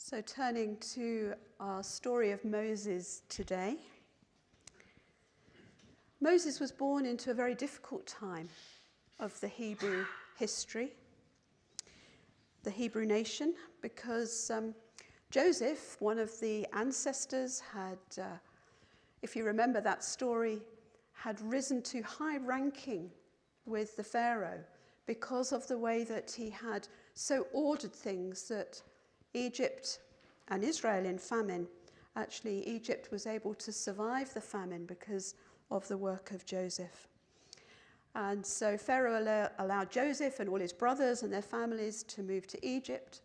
So turning to our story of Moses today. Moses was born into a very difficult time of the Hebrew history, the Hebrew nation, because Joseph, one of the ancestors, had, if you remember that story, had risen to high ranking with the Pharaoh because of the way that he had so ordered things that Egypt and Israel in famine, actually Egypt was able to survive the famine because of the work of Joseph. And so Pharaoh allowed Joseph and all his brothers and their families to move to Egypt.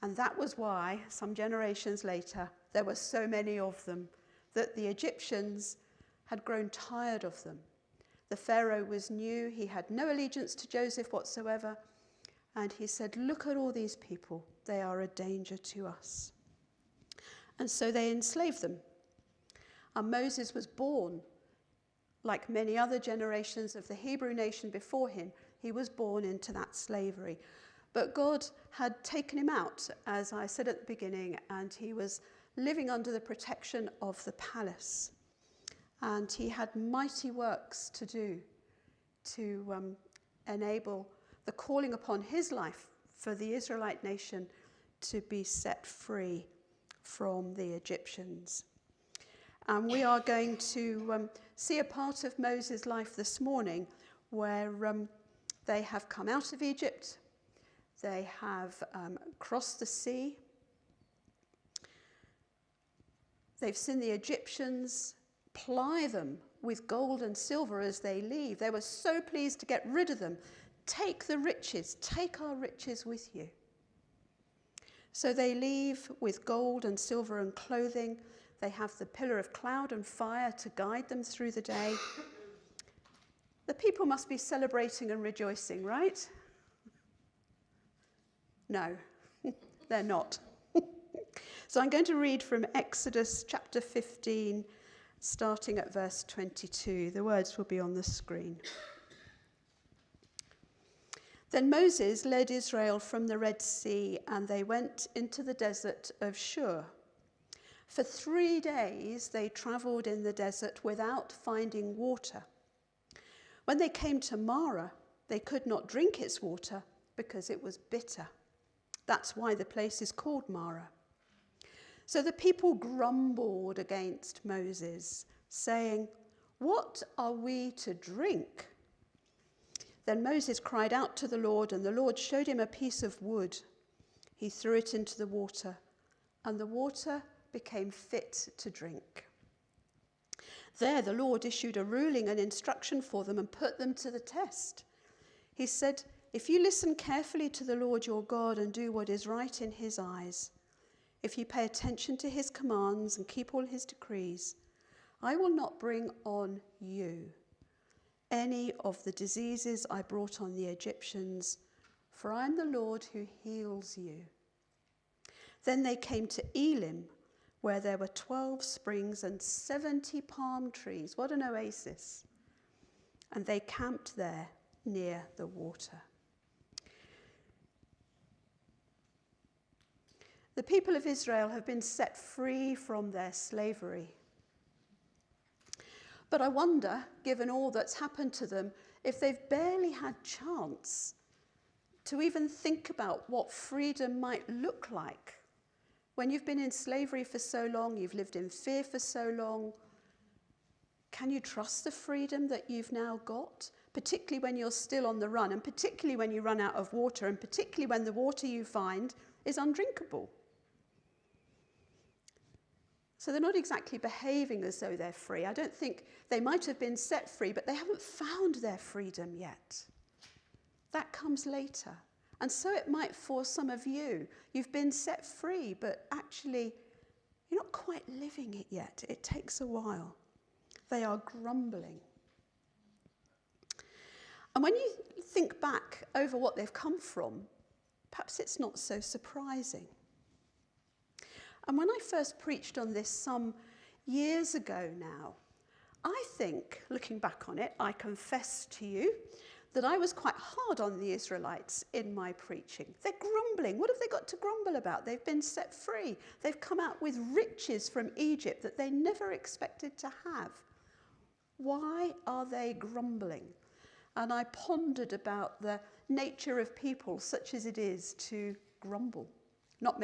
And that was why, some generations later, there were so many of them that the Egyptians had grown tired of them. The Pharaoh was new, he had no allegiance to Joseph whatsoever, and he said, "Look at all these people, they are a danger to us." And so they enslaved them. And Moses was born, like many other generations of the Hebrew nation before him, he was born into that slavery. But God had taken him out, as I said at the beginning, and he was living under the protection of the palace. And he had mighty works to do to enable the calling upon his life for the Israelite nation to be set free from the Egyptians. And we are going to see a part of Moses' life this morning where they have come out of Egypt, they have crossed the sea, they've seen the Egyptians ply them with gold and silver as they leave. They were so pleased to get rid of them. Take the riches, take our riches with you. So they leave with gold and silver and clothing. They have the pillar of cloud and fire to guide them through the day. The people must be celebrating and rejoicing, right? No, they're not. So I'm going to read from Exodus chapter 15, starting at verse 22. The words will be on the screen. Then Moses led Israel from the Red Sea, and they went into the desert of Shur. For 3 days they travelled in the desert without finding water. When they came to Marah, they could not drink its water because it was bitter. That's why the place is called Marah. So the people grumbled against Moses, saying, "What are we to drink?" Then Moses cried out to the Lord, and the Lord showed him a piece of wood. He threw it into the water, and the water became fit to drink. There the Lord issued a ruling and instruction for them and put them to the test. He said, "If you listen carefully to the Lord your God and do what is right in his eyes, if you pay attention to his commands and keep all his decrees, I will not bring on you any of the diseases I brought on the Egyptians, for I am the Lord who heals you." Then they came to Elim, where there were 12 springs and 70 palm trees. What an oasis. And they camped there near the water. The people of Israel have been set free from their slavery. But I wonder, given all that's happened to them, if they've barely had chance to even think about what freedom might look like. When you've been in slavery for so long, you've lived in fear for so long, can you trust the freedom that you've now got? Particularly when you're still on the run, and particularly when you run out of water, and particularly when the water you find is undrinkable. So they're not exactly behaving as though they're free. I don't think they might have been set free, but they haven't found their freedom yet. That comes later. And so it might for some of you. You've been set free, but actually you're not quite living it yet. It takes a while. They are grumbling. And when you think back over what they've come from, perhaps it's not so surprising. And when I first preached on this some years ago now, I think, looking back on it, I confess to you that I was quite hard on the Israelites in my preaching. They're grumbling. What have they got to grumble about? They've been set free. They've come out with riches from Egypt that they never expected to have. Why are they grumbling? And I pondered about the nature of people, such as it is to grumble, not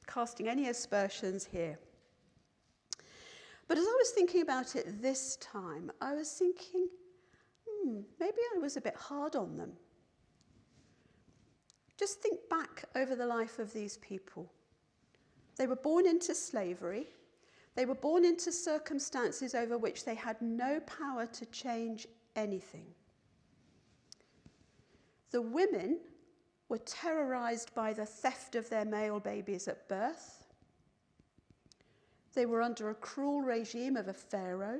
casting any aspersions here. But as I was thinking about it this time, I was thinking, maybe I was a bit hard on them. Just think back over the life of these people. They were born into slavery. They were born into circumstances over which they had no power to change anything. The women were terrorized by the theft of their male babies at birth. They were under a cruel regime of a pharaoh.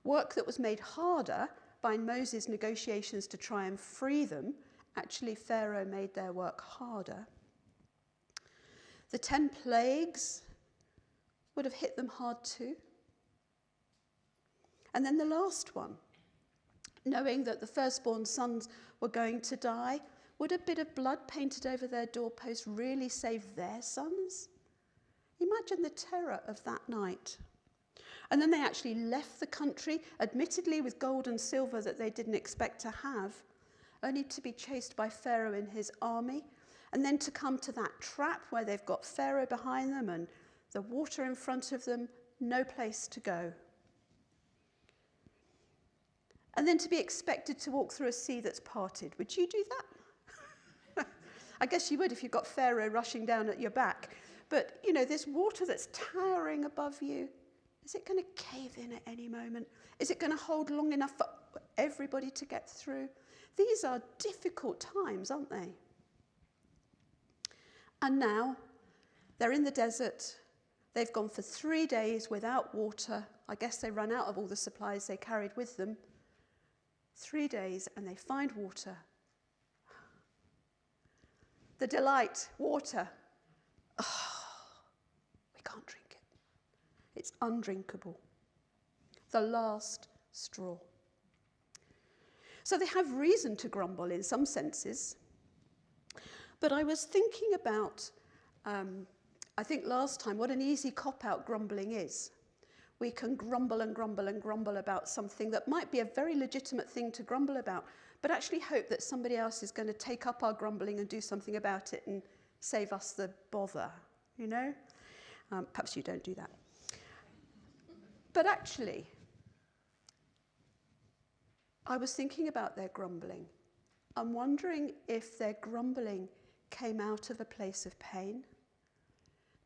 Work that was made harder by Moses' negotiations to try and free them. Actually, Pharaoh made their work harder. The 10 plagues would have hit them hard too. And then the last one, knowing that the firstborn sons were going to die, would a bit of blood painted over their doorpost really save their sons? Imagine the terror of that night. And then they actually left the country, admittedly with gold and silver that they didn't expect to have, only to be chased by Pharaoh and his army, and then to come to that trap where they've got Pharaoh behind them and the water in front of them, no place to go. And then to be expected to walk through a sea that's parted. Would you do that? I guess you would if you've got Pharaoh rushing down at your back. But, this water that's towering above you, is it going to cave in at any moment? Is it going to hold long enough for everybody to get through? These are difficult times, aren't they? And now they're in the desert. They've gone for 3 days without water. I guess they ran out of all the supplies they carried with them. 3 days, and they find water. The delight, water. Oh, we can't drink it. It's undrinkable. The last straw. So they have reason to grumble in some senses. But I was thinking about, I think last time, what an easy cop-out grumbling is. We can grumble and grumble and grumble about something that might be a very legitimate thing to grumble about, but actually hope that somebody else is going to take up our grumbling and do something about it and save us the bother, Perhaps you don't do that. But actually, I was thinking about their grumbling. I'm wondering if their grumbling came out of a place of pain.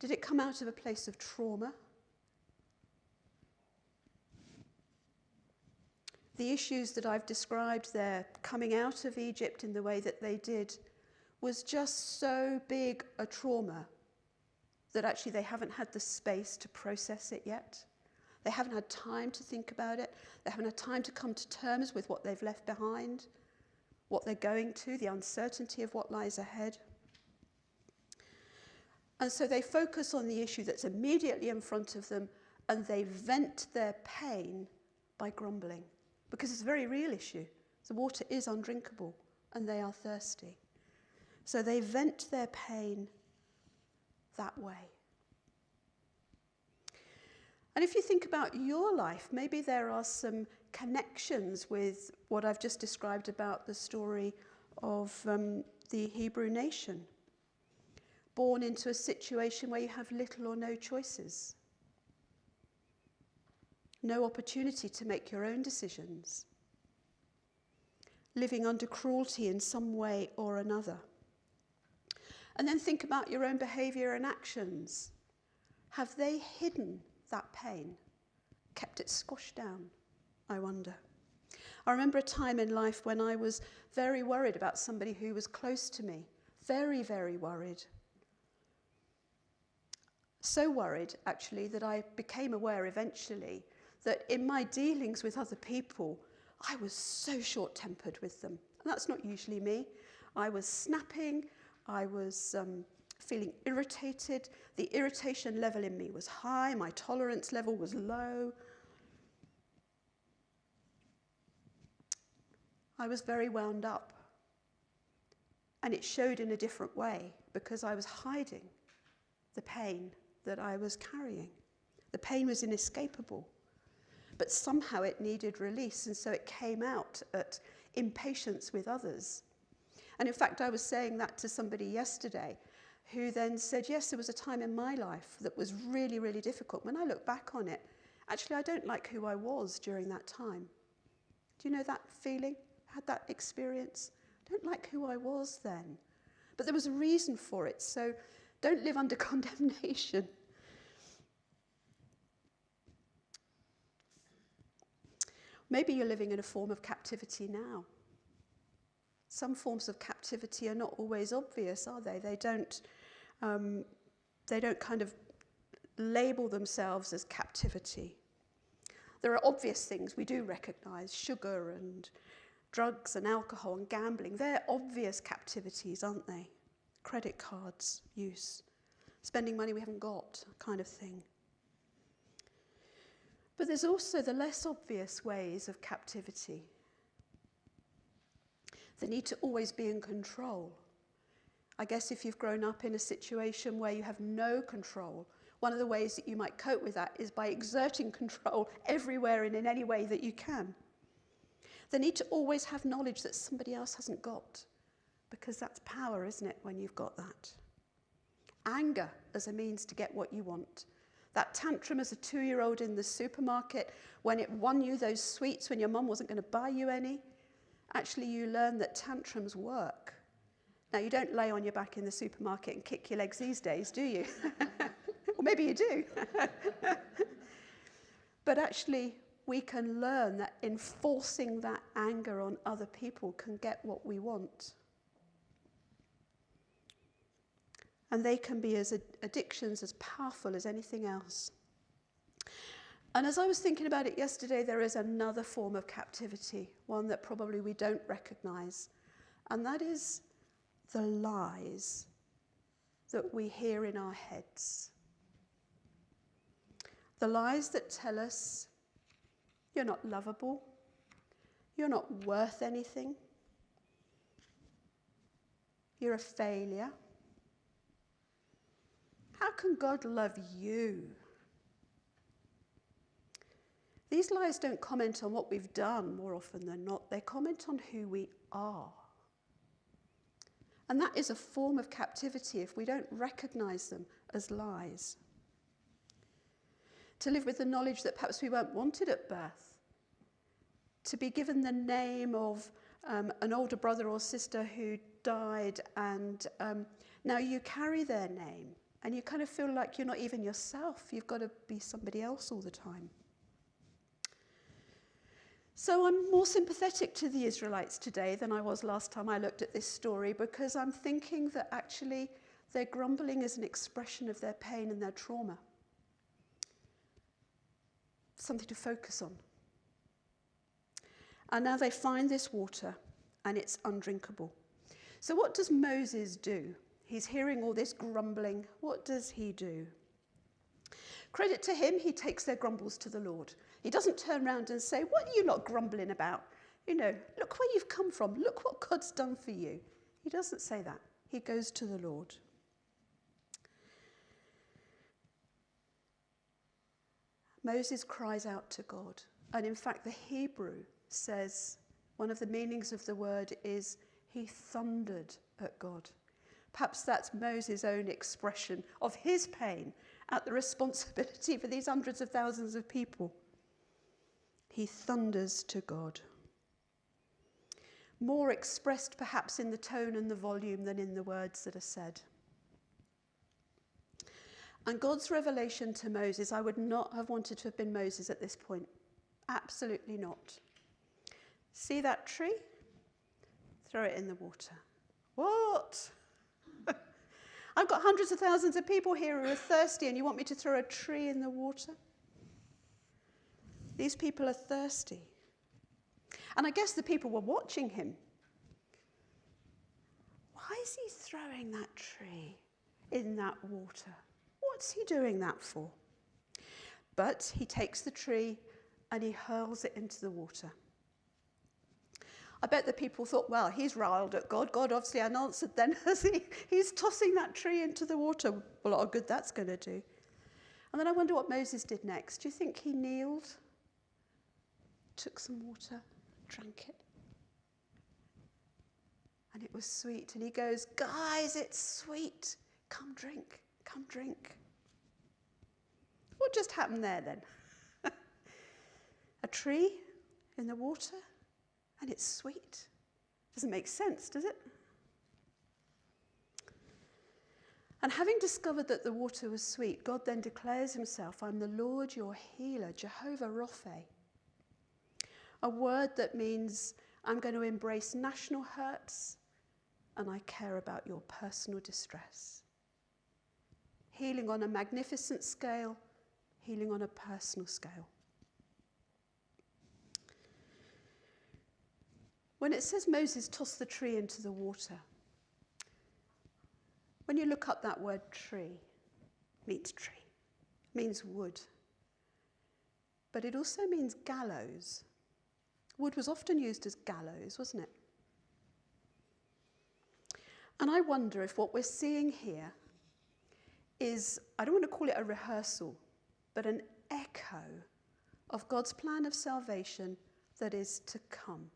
Did it come out of a place of trauma? The issues that I've described, their coming out of Egypt in the way that they did, was just so big a trauma that actually they haven't had the space to process it yet. They haven't had time to think about it. They haven't had time to come to terms with what they've left behind, what they're going to, the uncertainty of what lies ahead. And so they focus on the issue that's immediately in front of them, and they vent their pain by grumbling. Because it's a very real issue. The water is undrinkable, and they are thirsty. So they vent their pain that way. And if you think about your life, maybe there are some connections with what I've just described about the story of the Hebrew nation. Born into a situation where you have little or no choices. No opportunity to make your own decisions. Living under cruelty in some way or another. And then think about your own behaviour and actions. Have they hidden that pain? Kept it squashed down, I wonder. I remember a time in life when I was very worried about somebody who was close to me. Very, very worried. So worried, actually, that I became aware eventually that in my dealings with other people, I was so short-tempered with them. And that's not usually me. I was snapping, I was feeling irritated. The irritation level in me was high, my tolerance level was low. I was very wound up. And it showed in a different way because I was hiding the pain that I was carrying. The pain was inescapable, but somehow it needed release, and so it came out at impatience with others. And in fact, I was saying that to somebody yesterday who then said, yes, there was a time in my life that was really, really difficult. When I look back on it, actually, I don't like who I was during that time. Do you know that feeling? Had that experience? I don't like who I was then. But there was a reason for it, so don't live under condemnation. Maybe you're living in a form of captivity now. Some forms of captivity are not always obvious, are they? They don't kind of label themselves as captivity. There are obvious things we do recognise, sugar and drugs and alcohol and gambling. They're obvious captivities, aren't they? Credit cards use, spending money we haven't got, kind of thing. But there's also the less obvious ways of captivity. The need to always be in control. I guess if you've grown up in a situation where you have no control, one of the ways that you might cope with that is by exerting control everywhere and in any way that you can. The need to always have knowledge that somebody else hasn't got, because that's power, isn't it, when you've got that? Anger as a means to get what you want. That tantrum as a 2-year-old in the supermarket when it won you those sweets when your mum wasn't going to buy you any. Actually, you learn that tantrums work. Now, you don't lay on your back in the supermarket and kick your legs these days, do you? Or maybe you do. But actually, we can learn that enforcing that anger on other people can get what we want. And they can be as addictions as powerful as anything else. And as I was thinking about it yesterday, there is another form of captivity, one that probably we don't recognise, and that is the lies that we hear in our heads. The lies that tell us you're not lovable, you're not worth anything, you're a failure. How can God love you? These lies don't comment on what we've done more often than not. They comment on who we are. And that is a form of captivity if we don't recognise them as lies. To live with the knowledge that perhaps we weren't wanted at birth. To be given the name of an older brother or sister who died, and now you carry their name. And you kind of feel like you're not even yourself. You've got to be somebody else all the time. So I'm more sympathetic to the Israelites today than I was last time I looked at this story, because I'm thinking that actually their grumbling is an expression of their pain and their trauma. Something to focus on. And now they find this water and it's undrinkable. So what does Moses do? He's hearing all this grumbling. What does he do? Credit to him, he takes their grumbles to the Lord. He doesn't turn around and say, what are you not grumbling about? You know, look where you've come from. Look what God's done for you. He doesn't say that. He goes to the Lord. Moses cries out to God. And in fact, the Hebrew says, one of the meanings of the word is, he thundered at God. Perhaps that's Moses' own expression of his pain at the responsibility for these hundreds of thousands of people. He thunders to God. More expressed perhaps in the tone and the volume than in the words that are said. And God's revelation to Moses, I would not have wanted to have been Moses at this point. Absolutely not. See that tree? Throw it in the water. What? I've got hundreds of thousands of people here who are thirsty, and you want me to throw a tree in the water? These people are thirsty. And I guess the people were watching him. Why is he throwing that tree in that water? What's he doing that for? But he takes the tree and he hurls it into the water. I bet the people thought, well, he's riled at God. God obviously hadn't answered then, has he? He's tossing that tree into the water. Well, a lot of good that's going to do. And then I wonder what Moses did next. Do you think he kneeled, took some water, drank it? And it was sweet. And he goes, guys, it's sweet. Come drink, come drink. What just happened there then? A tree in the water and it's sweet. Doesn't make sense, does it? And having discovered that the water was sweet, God then declares himself, I'm the Lord your healer, Jehovah Rapha. A word that means I'm going to embrace national hurts and I care about your personal distress. Healing on a magnificent scale, healing on a personal scale. When it says Moses tossed the tree into the water, when you look up that word tree, means tree, means wood. But it also means gallows. Wood was often used as gallows, wasn't it? And I wonder if what we're seeing here is, I don't want to call it a rehearsal, but an echo of God's plan of salvation that is to come.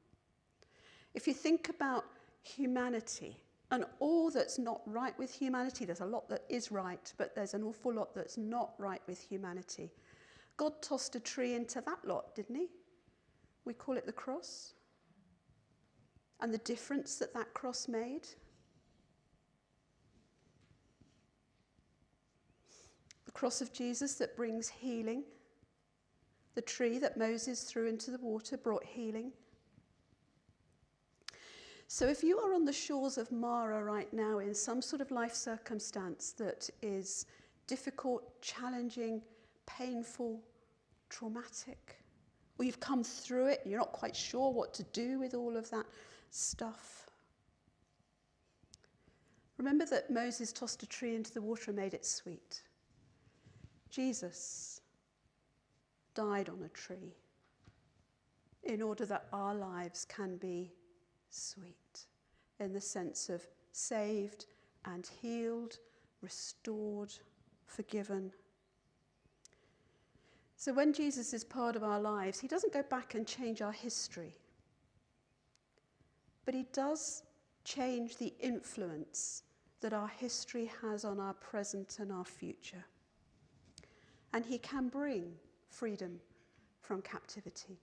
If you think about humanity and all that's not right with humanity, there's a lot that is right, but there's an awful lot that's not right with humanity. God tossed a tree into that lot, didn't he? We call it the cross. And the difference that that cross made. The cross of Jesus that brings healing. The tree that Moses threw into the water brought healing. So if you are on the shores of Mara right now in some sort of life circumstance that is difficult, challenging, painful, traumatic, or you've come through it and you're not quite sure what to do with all of that stuff, remember that Moses tossed a tree into the water and made it sweet. Jesus died on a tree in order that our lives can be sweet, in the sense of saved and healed, restored, forgiven. So when Jesus is part of our lives, he doesn't go back and change our history, but he does change the influence that our history has on our present and our future. And he can bring freedom from captivity.